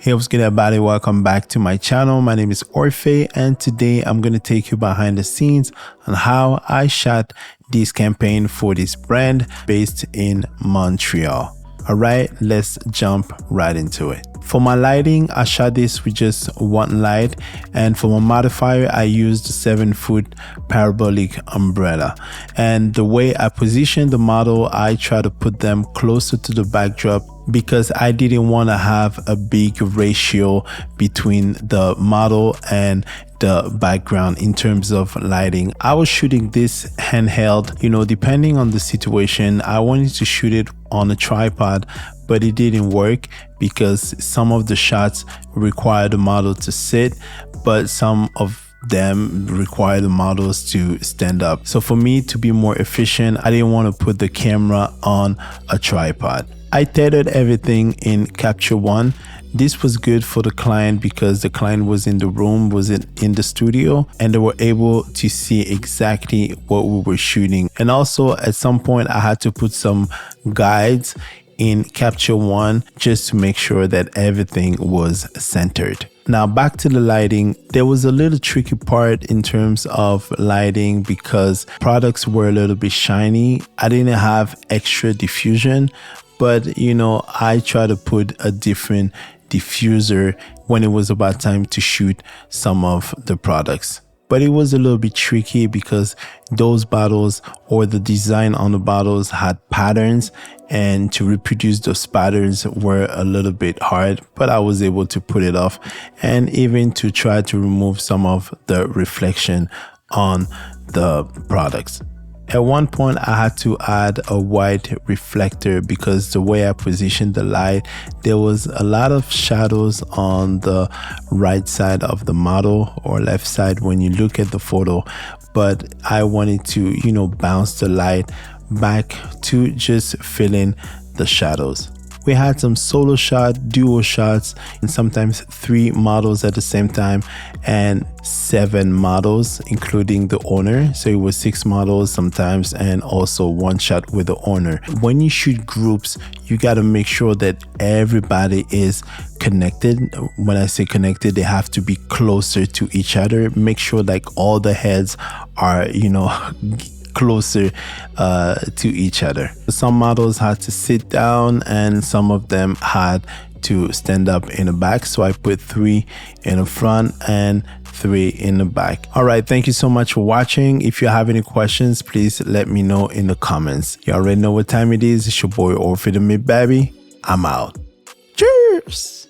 Hey, what's good everybody? Welcome back to my channel. My name is Orphe, and today I'm going to take you behind the scenes on how I shot this campaign for this brand based in Montreal. All right, let's jump right into it. For my lighting, I shot this with just one light, and for my modifier, I used a 7-foot parabolic umbrella. And the way I positioned the model, I try to put them closer to the backdrop because I didn't want to have a big ratio between the model and the background in terms of lighting. I was shooting this handheld, depending on the situation. I wanted to shoot it on a tripod, but it didn't work because some of the shots require the model to sit, but some of them require the models to stand up. So for me to be more efficient, I didn't want to put the camera on a tripod. I tethered everything in Capture One. This was good for the client because the client was in the room, was in the studio, and they were able to see exactly what we were shooting. And also at some point I had to put some guides in Capture One just to make sure that everything was centered. Now back to the lighting. There was a little tricky part in terms of lighting because products were a little bit shiny. I didn't have extra diffusion, but I try to put a different diffuser when it was about time to shoot some of the products. But it was a little bit tricky because those bottles or the design on the bottles had patterns, and to reproduce those patterns were a little bit hard, but I was able to put it off, and even to try to remove some of the reflection on the products. At one point, I had to add a white reflector because the way I positioned the light, there was a lot of shadows on the right side of the model or left side when you look at the photo. But I wanted to, bounce the light back to just fill in the shadows. We had some solo shot, duo shots, and sometimes 3 models at the same time, and 7 models, including the owner. So it was 6 models sometimes, and also 1 shot with the owner. When you shoot groups, you got to make sure that everybody is connected. When I say connected, they have to be closer to each other. Make sure like all the heads are, closer to each other. Some models had to sit down and some of them had to stand up in the back. So I put 3 in the front and 3 in the back. All right, thank you so much for watching. If you have any questions, please let me know in the comments. You already know what time it is. It's your boy Orphe the Mid Baby. I'm out. Cheers.